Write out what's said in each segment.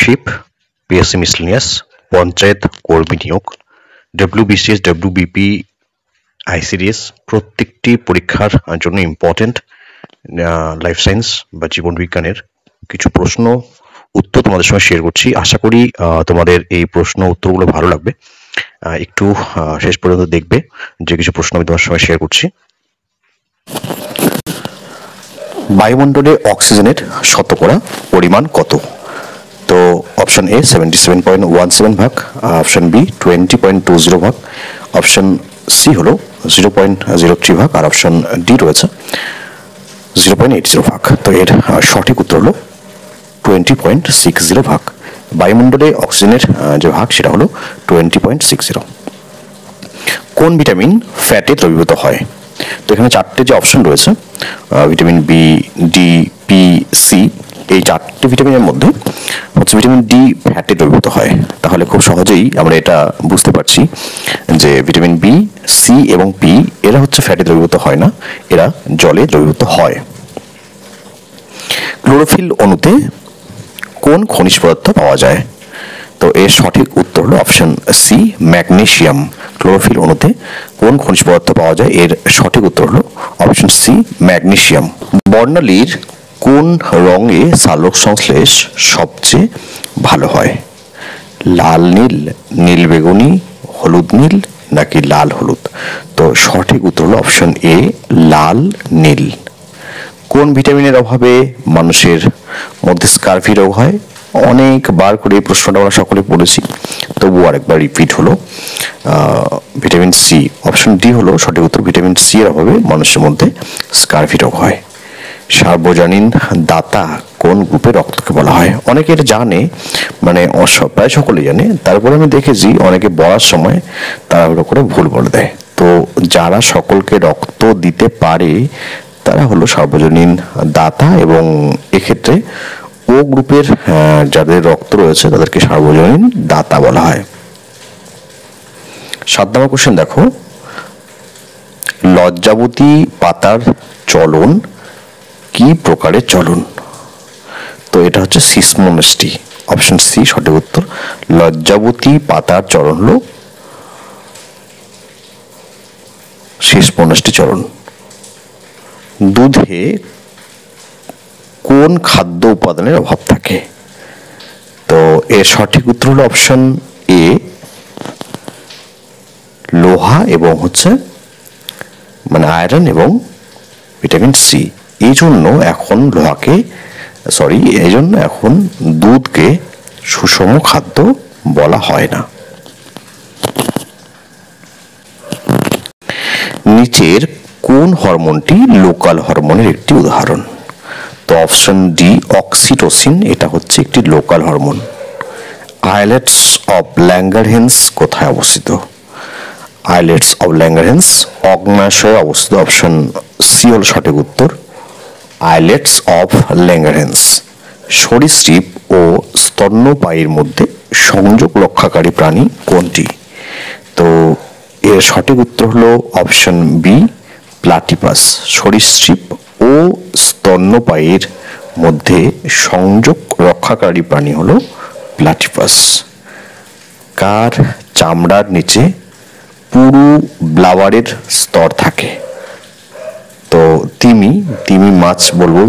Mentorship, PSC miscellaneous, panchayat কর্মী নিয়োগ, WBCS, WBP, ICDS প্রত্যেকটি পরীক্ষার জন্য ইম্পর্টেন্ট লাইফ সায়েন্স বা জীবন বিজ্ঞানের কিছু প্রশ্ন উত্তর তোমাদের সঙ্গে শেয়ার করছি। আশা করি তোমাদের এই প্রশ্ন উত্তরগুলো ভালো লাগবে। একটু শেষ পর্যন্ত দেখবে যে কিছু প্রশ্ন আমি তোমার সঙ্গে শেয়ার করছি। বায়ুমণ্ডলে অক্সিজেনের শতকরা পরিমাণ কত? তো অপশন এ 77.17 ভাগ, অপশন বি 20.20 ভাগ, অপশন সি হলো 0.03 ভাগ, আর অপশন ডি রয়েছে 0.80 ভাগ। তো এর সঠিক উত্তর হলো 20.60 ভাগ। বায়ুমণ্ডলে অক্সিজেনের যে ভাগ সেটা হলো 20.60। কোন ভিটামিন ফ্যাটে দ্রবীভূত হয়? তো এখানে চারটে যে অপশন রয়েছে, vitamin B, D, P, C, এই চারটি ভিটামিনের মধ্যে হচ্ছে ভিটামিন ডি ফ্যাটে দ্রবীভূত হয়। তাহলে খুব সহজেই আমরা এটা বুঝতে পারছি যে ভিটামিন বি, সি এবং পি এরা হচ্ছে ফ্যাটে দ্রবীভূত হয় না, এরা জলে দ্রবীভূত হয়। ক্লোরোফিল অণুতে কোন খনিজ পদার্থ পাওয়া যায়? তো এর সঠিক উত্তর হলো অপশন সি, ম্যাগনেসিয়াম। ক্লোরোফিল অণুতে কোন খনিজ পদার্থ পাওয়া যায়? এর সঠিক উত্তর হলো অপশন সি, ম্যাগনেসিয়াম। বর্ণালীর কোন রঙে সালোক সংশ্লেষ সবচেয়ে ভালো হয়? লাল নীল, নীল বেগুনি, হলুদ নীল নাকি লাল হলুদ? তো সঠিক উত্তর হলো অপশন এ, লাল নীল। কোন ভিটামিনের অভাবে মানুষের মধ্যে স্কারভি রোগ হয়? অনেকবার করে এই প্রশ্নটা আমরা সকলে পড়েছি, তবু আরেকবার রিপিট হলো। ভিটামিন সি, অপশন ডি হলো সঠিক উত্তর। ভিটামিন সি এর অভাবে মানুষের মধ্যে স্কারভি রোগ হয়। সার্বজনীন দাতা কোন গ্রুপের রক্তকে বলা হয়? অনেকে এটা জানে, মানে প্রায় সকলেই জানে, তারপরে আমি দেখেছি অনেকে বলার সময় তাড়াহুড়ো করে ভুল বলে দেয়। তো যারা সকলকে রক্ত দিতে পারে তারা হলো সার্বজনীন দাতা, এবং এক্ষেত্রে ও গ্রুপের যাদের রক্ত রয়েছে তাদেরকে সার্বজনীন দাতা বলা হয়। 7 নম্বর কোশ্চেন দেখো, লজ্জাবতী পাতার চলন কি প্রকারের চলন? তো এটা হচ্ছে সিসমোনেস্টি। অপশন সি সঠিক উত্তর। লজ্জাবতী পাতার চলন হলো সিসমোনেস্টি চলন। দুধে কোন খাদ্য উপাদানের অভাব থাকে? তো এর সঠিক উত্তর হলো অপশন এ, লোহা এবং হচ্ছে মানে আয়রন এবং ভিটামিন সি। এই জন্য এখন এখন দুধকে সুষম খাদ্য বলা হয় না। নিচের কোন হরমোনটি লোকাল হরমোনের একটি উদাহরণ? তো অপশন ডি, অক্সিটোসিন, এটা হচ্ছে একটি local hormone. Islets of Langerhans কোথায় অবস্থিত? আইলেটস অফ ল্যাঙ্গারহ্যান্স অগ্ন্যাশয়ে অবস্থিত। অপশন সি হল সঠিক উত্তর, আইলেটস অফ ল্যাঙ্গারহ্যান্স। সরীসৃপ ও স্তন্যপায়ীর মধ্যে সংযোগ রক্ষাকারী প্রাণী কোনটি? তো এর সঠিক উত্তর হলো অপশন বি, প্লাটিপাস। সরীসৃপ ও স্তন্যপায়ীর মধ্যে সংযোগ রক্ষাকারী প্রাণী হলো প্লাটিপাস। কার চামড়ার নিচে পুরু ব্লাবারের স্তর থাকে? তো তিমি মাছ বলবো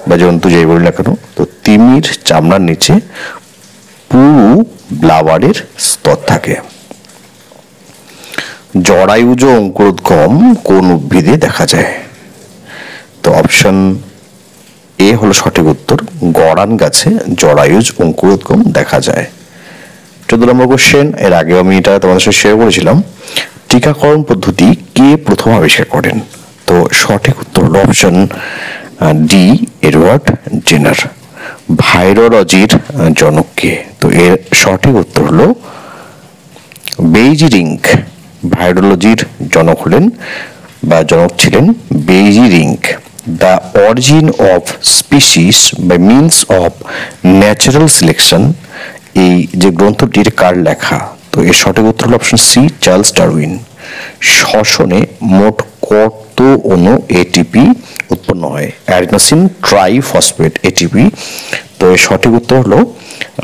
বা জন্তু যাই বলি না কেন, তো তিমির চামড়ার নিচে পুরু ব্লাবারের স্তর থাকে। জরায়ুজ অঙ্কুরোদ্গম কোন উদ্ভিদে দেখা যায়? তো অপশন এ হলো সঠিক উত্তর, গড়ান গাছে জরায়ুজ অঙ্কুরোদ্গম দেখা যায়। 14 নম্বর কোশ্চেন, এর আগে আমি এটা তোমাদের সাথে শেয়ার করেছিলাম। টিকাকরণ পদ্ধতি কে প্রথম আবিষ্কার করেন? তো সঠিক উত্তর হলো অপশন ডি, এডওয়ার্ড জেনার। ভাইরোলজির জনক কে? তো এর সঠিক উত্তর হলো বেইজিরিঙ্ক। ভাইরোলজির জনক ছিলেন Beijerinck. The origin of species by means of natural selection, এই যে গ্রন্থটির কার লেখা? তো এর সঠিক উত্তর হলো অপশন সি, চার্লস ডারউইন। শ্বসনে মোট কত অণু এটিপি উৎপন্ন হয়? অ্যাডিনোসিন ট্রাইফসফেট এটিপি তো এর সঠিক উত্তর হলো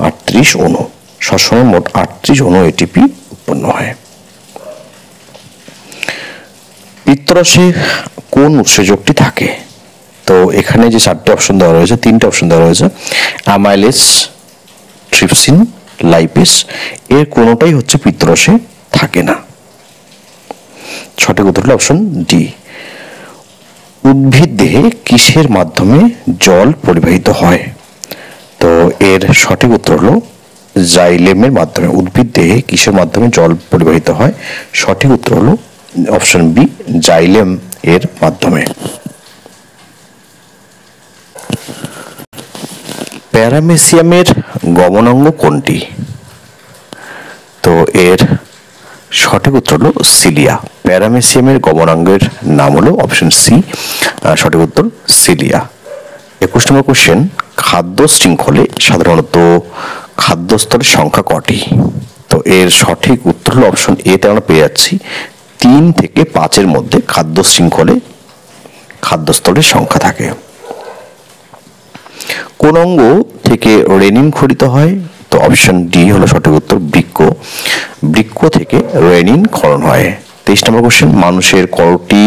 38 অণু। সবসময় মোট 38 অণু এটিপি উৎপন্ন হয়। পিত্তরসে কোন উৎসেচকটি থাকে? তো এখানে যে 4টে অপশন দেওয়া রয়েছে, 3টে অপশন দেওয়া রয়েছে, অ্যামাইলেজ, ট্রিপসিন, লাইপেস, এর কোনোটাই হচ্ছে পিত্তরসে থাকে না। সঠিক উত্তর হলো অপশন ডি। উদ্ভিদ দেহে কিসের মাধ্যমে জল পরিবাহিত হয়? তো এর সঠিক উত্তর হলো জাইলেমের মাধ্যমে। উদ্ভিদ দেহে কিসের মাধ্যমে জল পরিবাহিত হয়? সঠিক উত্তর হলো অপশন বি, জাইলেম এর মাধ্যমে। প্যারামেসিয়ামের গমনাঙ্গ কোনটি? তো এর সঠিক উত্তর হলো সিলিয়া। প্যারামেসিয়ামের গমনাঙ্গের নাম হলো অপশন সি, সঠিক উত্তর সিলিয়া। 21 নম্বর কোশ্চেন, খাদ্য শৃঙ্খলে সাধারণত খাদ্যস্তরের সংখ্যা কটি? তো এর সঠিক উত্তর হলো অপশন এ তে আমরা পেয়ে যাচ্ছি 3 থেকে 5-এর মধ্যে খাদ্য শৃঙ্খলে খাদ্যস্তরের সংখ্যা থাকে। কোন অঙ্গ থেকে রেনিন খরিত হয়? তো অপশন ডি হলো সঠিক উত্তর, বৃক্ক। বৃক্ক থেকে রেনিন ক্ষরণ হয়। 23 নম্বর কোশ্চেন, মানুষের করোটি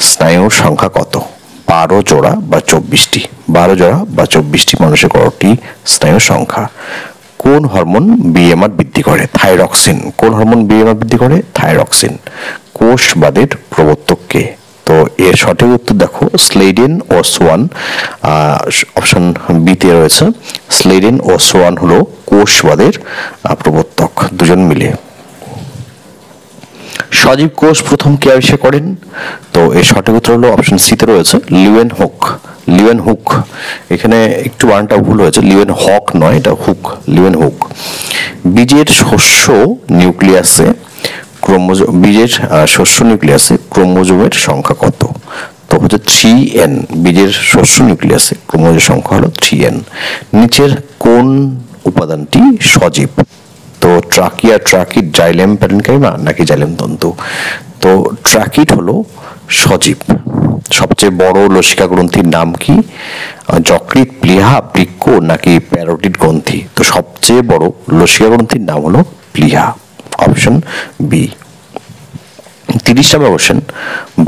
স্নায়ুর সংখ্যা কত? 12 জোড়া বা 24টি? 12 জোড়া বা 24টি মানুষের করোটি স্নায়ুর সংখ্যা। কোন হরমোন বিএমআর বৃদ্ধি করে? থাইরক্সিন। কোন হরমোন বিএমআর বৃদ্ধি করে? থাইরক্সিন। কোষবাদের প্রবর্তক কে? তো এর সঠিক উত্তর দেখো স্লেডেন ও সোয়ান। অপশন বি তে রয়েছে স্লেডেন ও সোয়ান হলো কোষবাদের প্রবর্তক, দুজন মিলে। সজীব কোষ প্রথম কে আবিষ্কার করেন? তো এর সঠিক উত্তর হলো অপশন সি তে রয়েছে লিওয়েন হুক। লিওয়েন হুক, এখানে একটু বানানটা ভুল হয়েছে, লিওয়েন হক নয়, এটা হুক, লিওয়েন হুক। বীজের শস্য নিউক্লিয়াসে বীজের শস্য নিউক্লিয়াসে ক্রোমোজোমের সংখ্যা কত? তো হচ্ছে 3n। বীজের শস্য নিউক্লিয়াসে ক্রোমোজোমের সংখ্যা হলো 3n। নিচের কোন উপাদানটি সজীব? তো ট্রাকিড জাইলেম প্যারেনকাইমা নাকি জাইলেম তন্তু? তো ট্রাকিড হলো সজীব। সবচেয়ে বড় লসিকা গ্রন্থির নাম কি? যকৃৎ, প্লীহা, বৃক্ক নাকি প্যারোটিড গ্রন্থি? তো সবচেয়ে বড় লসিকা গ্রন্থির নাম হলো প্লীহা, অপশন বি। 30 নম্বর কোশ্চেন,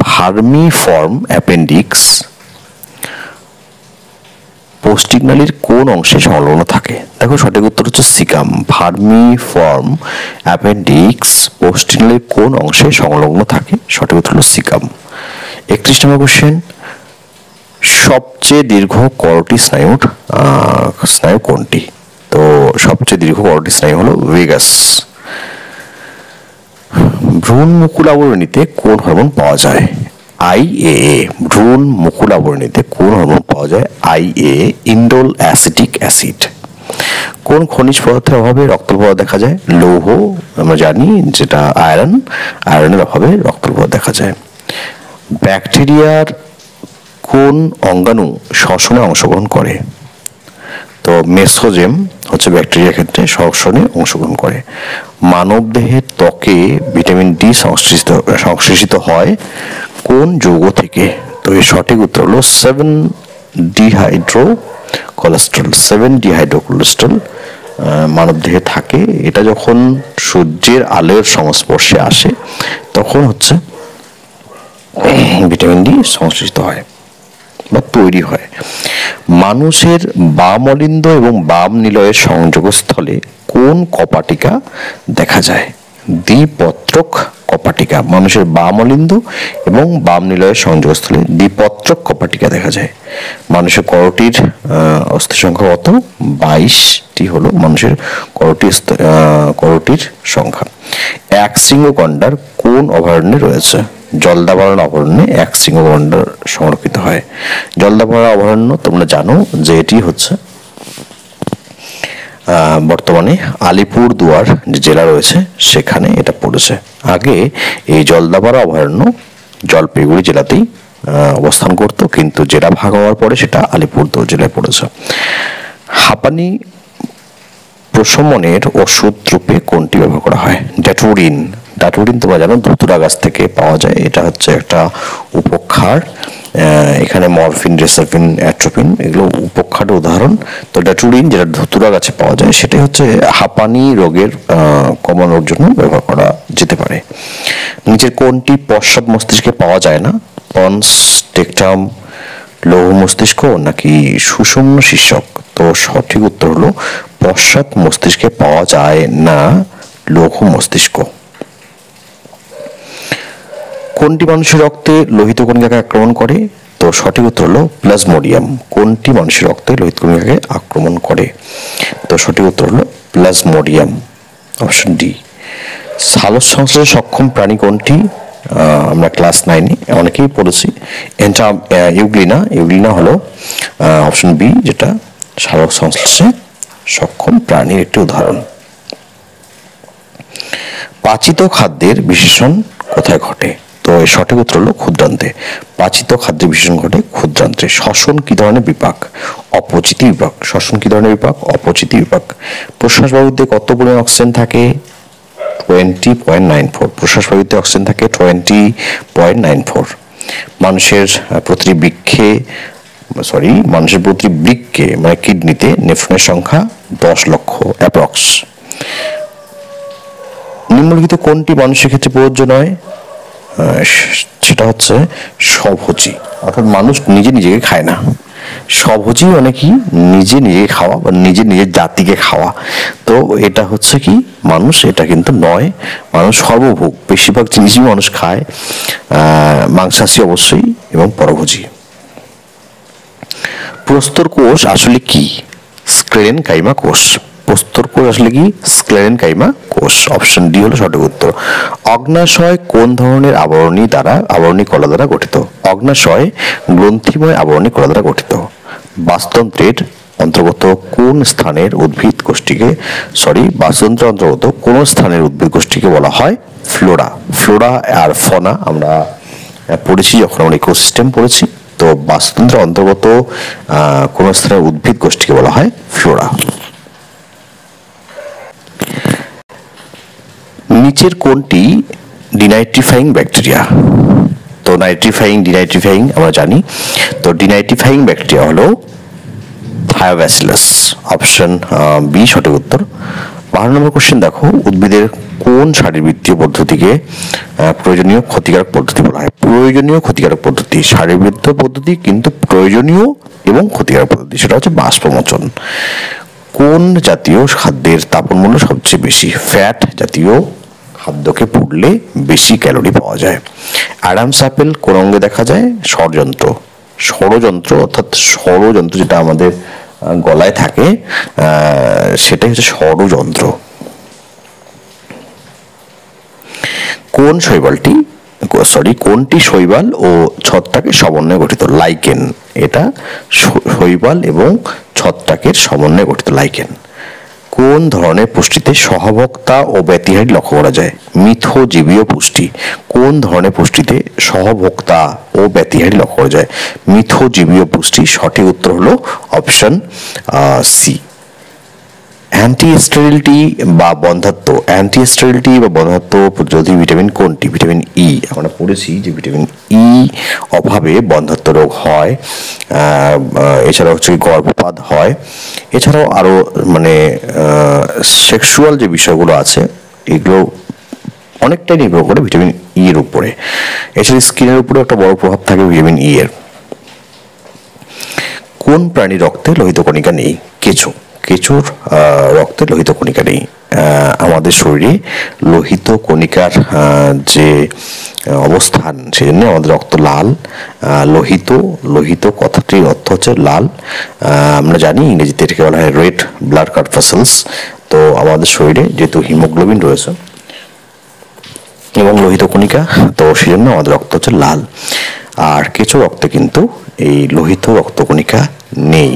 ভার্মিফর্ম অ্যাপেন্ডিক্স পৌষ্টিকনালীর কোন অংশে সংলগ্ন থাকে? দেখো সঠিক উত্তর হচ্ছে সিকাম। ভার্মিফর্ম অ্যাপেন্ডিক্স পৌষ্টিকনালীর কোন অংশে সংলগ্ন থাকে? সঠিক উত্তর হলো সিকাম। 31 নম্বর কোশ্চেন, সবচেয়ে দীর্ঘ করোটি স্নায়ু কোনটি? তো সবচেয়ে দীর্ঘ করোটি স্নায়ু হলো ভেগাস। ভ্রূণ মুকুল আবরণীতে কোন হরমোন পাওয়া যায়? IAA। ভ্রূণ মুকুল আবরণীতে কোন হরমোন পাওয়া যায়? IAA, indole acetic acid. কোন খনিজ পদার্থের অভাবে রক্তপ্রবাহ দেখা যায়? লৌহ, আমরা জানি যেটা আয়রন, আয়রনের অভাবে রক্তপ্রবাহ দেখা যায়। ব্যাকটেরিয়ার কোন অঙ্গাণু শ্বসনে অংশগ্রহণ করে? তো মেসোজেম হচ্ছে ব্যাকটেরিয়ার ক্ষেত্রে শ্বসনে অংশগ্রহণ করে। মানব দেহের ত্বকে ভিটামিন ডি সংশ্লেষিত হয় কোন যৌগ থেকে? তো এর সঠিক উত্তর হলো 7-ডিহাইড্রোকোলেস্টেরল। মানব দেহে থাকে, এটা যখন সূর্যের আলোর সংস্পর্শে আসে তখন হচ্ছে ভিটামিন ডি সংশ্লেষিত হয় বা তৈরি হয়। মানুষের বাম অলিন্দ এবং বাম নিলয়ের সংযোগস্থলে কোন কপাটিকা দেখা যায়? দ্বিপত্রক কপাটিকা। মানুষের বাম অলিন্দ এবং বাম নিলয়ের সংযোগস্থলে দ্বিপত্রক কপাটিকা দেখা যায়। মানুষের করোটির অস্থি সংখ্যা কত? 22টি হলো মানুষের করোটির সংখ্যা। একশৃঙ্গ গন্ডার কোন অভয়ারণ্যে রয়েছে? জলদাপাড়া অভয়ারণ্যে একশৃঙ্গ গন্ডার সংরক্ষিত হয়। জলদাপাড়া অভয়ারণ্য তোমরা জানো যে এটি হচ্ছে বর্তমানে আলিপুরদুয়ার যে জেলা রয়েছে সেখানে এটা পড়েছে। আগে এই জলদাপাড়া অভয়ারণ্য জলপাইগুড়ি জেলাতেই অবস্থান করত, কিন্তু জেলা ভাগ হওয়ার পরে সেটা আলিপুরদুয়ার জেলায় পড়েছে। হাঁপানি প্রশমনের ওষুধ রূপে কোনটি ব্যবহার করা হয়? ড্যাটুরিন তোমরা জানো ধুতুরা গাছ থেকে পাওয়া যায়, এটা হচ্ছে একটা উপক্ষার এখানে মরফিন, রেসাফিন, অ্যাট্রোপিন এগুলো উপক্ষার উদাহরণ। তো ড্যাটুলিন যেটা ধতুরা গাছে পাওয়া যায় সেটাই হচ্ছে হাঁপানি রোগের কমানোর জন্য ব্যবহার করা যেতে পারে। নিচের কোনটি পশ্চাৎ মস্তিষ্কে পাওয়া যায় না? পন্স, টেকটাম, লৌহ মস্তিষ্ক নাকি সুষুম্ন শীর্ষক? তো সঠিক উত্তর হলো পশ্চাৎ মস্তিষ্কে পাওয়া যায় না লৌহ মস্তিষ্ক। কোনটি মানুষের রক্তে লোহিত কণিকাকে আক্রমণ করে? তো সঠিক উত্তর হলো প্লাজমোডিয়াম। কোনটি মানুষের রক্তে লোহিত কণিকাকে আক্রমণ করে? তো সঠিক উত্তর হলো প্লাজমোডিয়াম, অপশন ডি। সালোক সংশ্লেষে সক্ষম প্রাণী কোনটি? আমরা ক্লাস 9-এ অনেকেই পড়েছি। ইউগ্লিনা হলো অপশন বি, যেটা সালোক সংশ্লেষে সক্ষম প্রাণীর একটি উদাহরণ। পাচিত খাদ্যের বিশেষণ কোথায় ঘটে? তো এর সঠিক উত্তর হলো ক্ষুদ্রান্তে। পাচিত খাদ্যের বিশেষণ ঘটে ক্ষুদ্রান্তে। শ্বসন কি ধরনের বিপাক? অপচিতি বিপাক। শ্বসন কি ধরনের বিপাক? অপচিতি বিপাক। প্রশ্বাস বায়ুতে কত পরিমাণ অক্সিজেন থাকে? 20.94। প্রশ্বাস বায়ুতে অক্সিজেন থাকে 20.94। মানুষের প্রতিটি বৃক্কে মানে কিডনিতে নেফ্রনের সংখ্যা 10 লক্ষ অ্যাপ্রক্স। নিম্নলিখিত কোনটি মানুষের ক্ষেত্রে প্রযোজ্য নয়? সেটা হচ্ছে স্বভোজী, অর্থাৎ মানুষ নিজে নিজেকে খায় না। স্বভোজী মানে কি? নিজে নিজে খাওয়া বা নিজের জাতিকে খাওয়া। তো এটা হচ্ছে কি মানুষ, এটা কিন্তু নয়। মানুষ সর্বভোগ, বেশিরভাগ জিনিসই মানুষ খায়, মাংসাশী অবশ্যই এবং পরভোজী। প্রস্তর কোষ আসলে কি? স্ক্লেরেনকাইমা কোষ। প্রস্তর কোষ আসলে কি? স্ক্লেরেনকাইমা কোষ, অপশন ডি হলো সঠিক উত্তর। অগ্নাশয় কোন ধরনের আবরণী কলা দ্বারা গঠিত? অগ্নাশয় গ্রন্থিময় আবরণী কলা দ্বারা গঠিত। বাস্তুতন্ত্রের অন্তর্গত কোন স্থানের উদ্ভিদ গোষ্ঠীকে বলা হয় ফ্লোরা? ফ্লোরা আর ফনা আমরা পড়েছি যখন আমরা ইকোসিস্টেম পড়েছি। তো বাস্তুতন্ত্রের অন্তর্গত কোন স্থানের উদ্ভিদ গোষ্ঠীকে বলা হয় ফ্লোরা। নিচের কোনটি ডিনাইট্রিফাইং ব্যাকটেরিয়া? তো ডিনাইট্রিফাইং আমরা জানি। তো ডিনাইট্রিফাইং ব্যাকটেরিয়া হলো থায়োব্যাসিলাস, অপশন বি সঠিক উত্তর। 12 নম্বর কোশ্চেন দেখো, উদ্ভিদের কোন শারীরবৃত্তীয় পদ্ধতিকে প্রয়োজনীয় ক্ষতিকারক পদ্ধতি বলা হয়? প্রয়োজনীয় ক্ষতিকারক পদ্ধতি, শারীরবৃত্তীয় পদ্ধতি কিন্তু প্রয়োজনীয় এবং ক্ষতিকারক পদ্ধতি, সেটা হচ্ছে বাষ্পমোচন। কোন জাতীয় খাদ্যের তাপনমূল্য সবচেয়ে বেশি? ফ্যাট জাতীয় খাদ্যকে পুড়লে বেশি ক্যালোরি পাওয়া যায়। অ্যাডামস অ্যাপেল কোন অঙ্গে দেখা যায়? ষড়যন্ত্র, অর্থাৎ ষড়যন্ত্র যেটা আমাদের গলায় থাকে সেটাই হচ্ছে ষড়যন্ত্র। কোনটি শৈবাল ও ছত্রাকের সমন্বয়ে গঠিত? লাইকেন। এটা শৈবাল এবং ছত্রাকের সমন্বয়ে গঠিত লাইকেন। কোন ধরনের পুষ্টিতে সহভোক্তা ও ব্যতিহারী লক্ষ্য করা যায়? মিথজীবীয় পুষ্টি। কোন ধরনের পুষ্টিতে সহভোক্তা ও ব্যতিহারী লক্ষ্য করা যায়? মিথজীবীয় পুষ্টি। সঠিক উত্তর হলো অপশন সি। অ্যান্টিস্টেরিলিটি বা বন্ধ্যাত্ব প্রতিরোধী ভিটামিন কোনটি? Vitamin E. আমরা পড়েছি যে ভিটামিন ই অভাবে বন্ধ্যাত্ব রোগ হয়, এছাড়াও হচ্ছে গর্ভপাত হয়, এছাড়াও আরো সেক্সুয়াল যে বিষয়গুলো আছে এগুলো অনেকটাই নির্ভর করে ভিটামিন ই এর উপরে। এছাড়া স্কিনের উপরে একটা বড় প্রভাব থাকে ভিটামিন ই এর। কোন প্রাণীর রক্তে লোহিত কণিকা নেই? কেঁচোর রক্তে লোহিত কণিকা নেই। আমাদের শরীরে লোহিত কণিকার যে অবস্থান সেজন্য আমাদের রক্ত লাল। লোহিত কথাটির অর্থ হচ্ছে লাল। আমরা জানি ইংরেজিতে এটাকে বলা হয় রেড ব্লাড কর্পাসেলস। তো আমাদের শরীরে যেহেতু হিমোগ্লোবিন রয়েছে এবং লোহিত কণিকা, তো সেজন্য আমাদের রক্ত হচ্ছে লাল। আর কেঁচো রক্তে কিন্তু এই লোহিত রক্তকণিকা নেই।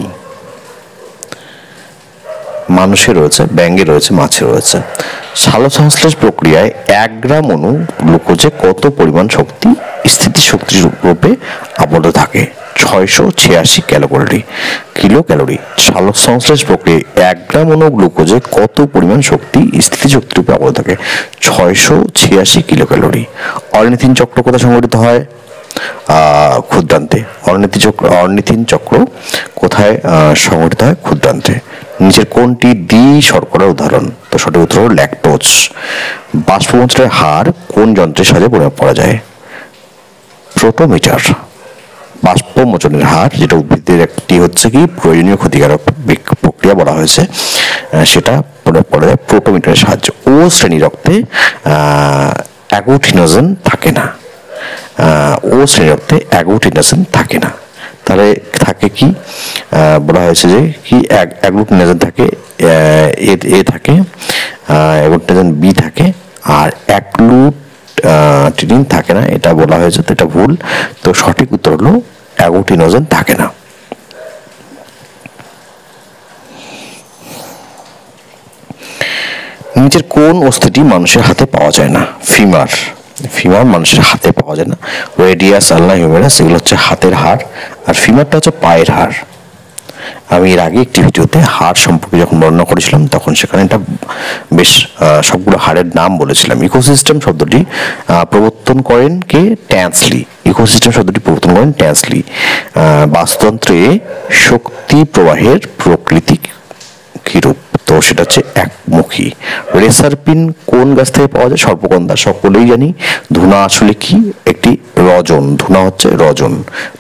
মানুষের রয়েছে, ব্যাঙে রয়েছে, মাছে রয়েছে। সালোক সংশ্লেষ প্রক্রিয়ায় 1 গ্রাম অণু গ্লুকোজে কত পরিমাণ শক্তি স্থিতিশক্তির রূপে আবদ্ধ থাকে? 686 কিলো ক্যালোরি। সালোক সংশ্লেষ প্রক্রিয়ায় 1 গ্রাম অণু গ্লুকোজে কত পরিমাণ শক্তি স্থিতিশক্তির রূপে আবদ্ধ থাকে? 686 কিলো ক্যালোরি। অরনিথিন চক্র কোথায় সংঘটিত হয়? ক্ষুদ্রান্তে। অর্নিথিন চক্র কোথায় সংঘটিত হয়? ক্ষুদ্রান্তে। নিচের কোনটি দ্বি শর্করার উদাহরণ? তো সঠিক উত্তর হলো ল্যাকটোজ। বাষ্পমোচনের হার কোন যন্ত্রের সাহায্যে পরিমাপ করা যায়? প্রোটোমিটার। বাষ্পমোচনের হার, যেটা উদ্ভিদের একটি হচ্ছে কি প্রয়োজনীয় ক্ষতিকারক প্রক্রিয়া বলা হয়েছে, সেটা পরিমাপ করা যায় প্রোটোমিটারের সাহায্যে। ও শ্রেণী রক্তে অ্যাগ্লুটিনোজেন থাকে না। ও শ্রেণী রক্তে অ্যাগ্লুটিনোজেন থাকে না। তাহলে থাকে কি? বলা হয়েছে যে কি অ্যাগ্লুটিনোজেন থাকে, এ থাকে, অ্যাগ্লুটিনোজেন বি থাকে, আর অ্যাগ্লুটিনিন থাকে না, এটা বলা হয়েছে, তো এটা ভুল। তো সঠিক উত্তর হলো অ্যাগ্লুটিনোজেন থাকে না। নিচের কোন অস্থিটি মানুষের হাতে পাওয়া যায় না? ফিমার। ফিমার মানুষের হাতে পাওয়া যায় না। রেডিয়াস, আলনা, হিউমেরাস এগুলো হচ্ছে হাতের হাড়, আর ফিমারটা হচ্ছে পায়ের হাড়। আমি এর আগে একটি ভিডিওতে হাড় সম্পর্কে যখন বর্ণনা করেছিলাম তখন সেখানে এটা বেশ সবগুলো হাড়ের নাম বলেছিলাম। ইকোসিস্টেম শব্দটি প্রবর্তন করেন কে? ট্যান্সলি। ইকোসিস্টেম শব্দটি প্রবর্তন করেন ট্যান্সলি। বাস্তুতন্ত্রে শক্তি প্রবাহের প্রকৃতি কিরূপ? তো সেটা হচ্ছে একমুখী। রেসারপিন কোন গাছ থেকে পাওয়া যায়? সর্পগন্ধা। সকলেই জানি। ধুনা আসলে কি? একটি রজন। ধুনা হচ্ছে রজন।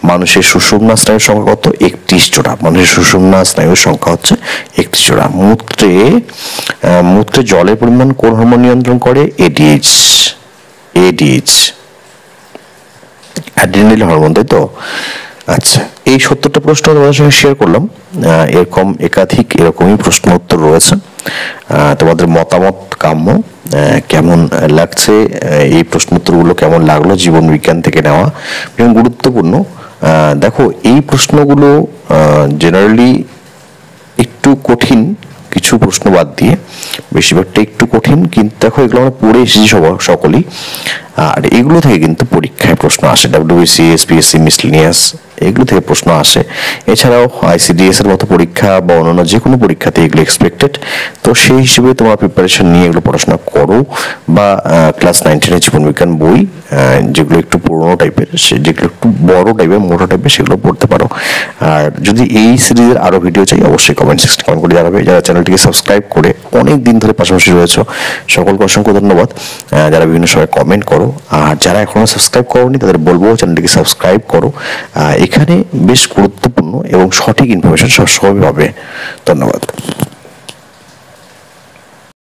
মানুষের সুষুম্না স্নায়ুর সংখ্যা কত? 31 জোড়া। মানুষের সুষুম্না স্নায়ুর সংখ্যা হচ্ছে 31 জোড়া। মূত্রে জলের পরিমাণ কোন হরমোন নিয়ন্ত্রণ করে? এডিএইচ। অ্যাড্রিনালিন হরমোন, তাই তো? আচ্ছা, এই 70টা প্রশ্ন তোমাদের সঙ্গে শেয়ার করলাম। এরকম একাধিক এরকমই প্রশ্ন উত্তর রয়েছে। তোমাদের মতামত কাম্য। কেমন লাগছে এই প্রশ্ন উত্তরগুলো, কেমন লাগলো? জীবন বিজ্ঞান থেকে নেওয়া, এবং গুরুত্বপূর্ণ। দেখো, এই প্রশ্নগুলো জেনারেলি একটু কঠিন, কিছু প্রশ্ন বাদ দিয়ে বেশিরভাগটা একটু কঠিন, কিন্তু দেখো এগুলো আমরা পড়ে এসেছি সকলেই, আর এগুলো থেকে কিন্তু পরীক্ষায় প্রশ্ন আসে। ডব্লিউবিসি, এসপিএসসি, মিসলিনিয়াস এগুলো থেকে প্রশ্ন আসে। এছাড়াও আইসিডিএস এর মতো পরীক্ষা বা অন্যান্য যে কোনো পরীক্ষাতে এগুলো এক্সপেক্টেড। তো সেই হিসেবে তোমরা প্রিপারেশন নিয়ে এগুলো পড়াশোনা করো, বা ক্লাস 9-10 জীবন বিজ্ঞান বই যেগুলো একটু পুরোনো টাইপের, যেগুলো একটু বড় টাইপের, মোটা টাইপের, সেগুলো পড়তে পারো। আর যদি এই সিরিজের আরো ভিডিও চাই অবশ্যই কমেন্ট সেকশনে কমেন্ট করে জানাবে। যারা চ্যানেলটিকে সাবস্ক্রাইব করে অনেক দিন ধরে পাশাপাশি রয়েছে সকলকে অসংখ্য ধন্যবাদ। যারা বিভিন্ন সময় কমেন্ট করো, আর যারা এখনো সাবস্ক্রাইব করোনি তাদের বলবো চ্যানেলটিকে সাবস্ক্রাইব করো। এখানে বেশ গুরুত্বপূর্ণ এবং সঠিক ইনফরমেশন সবসময় পাবে। ধন্যবাদ।